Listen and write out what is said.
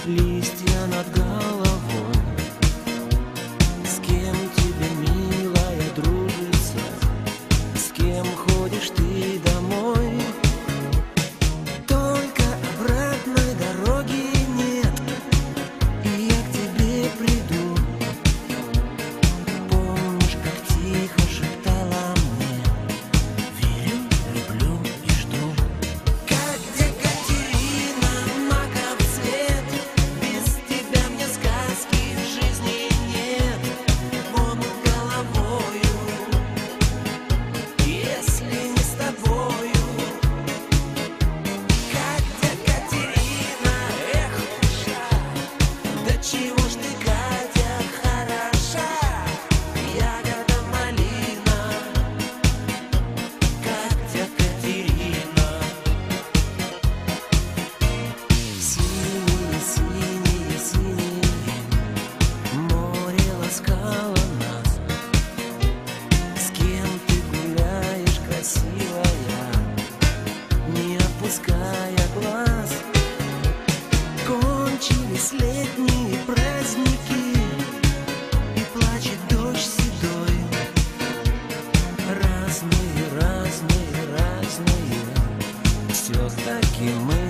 Листья над головой. С кем тебе, милая, дружится? С кем ходишь ты домой? Только обратной дороги нет, и я к тебе приду. Помнишь, как тихо шептала мне: верю, люблю и жду. Как Екатерина, маков цвет, без тебя мне сказки в жизни нет. Вон головою, если не с тобою. Как Екатерина, эх, душа, да чего ж ты, Катя, хороша, ягода малина. Как Екатерина. Синие, синие, синие море ласкало нас. С кем ты гуляешь, красивая, не опуская глаз? Кончились летние праздники, и плачет дождь седой. Разные, разные, разные, все-таки мы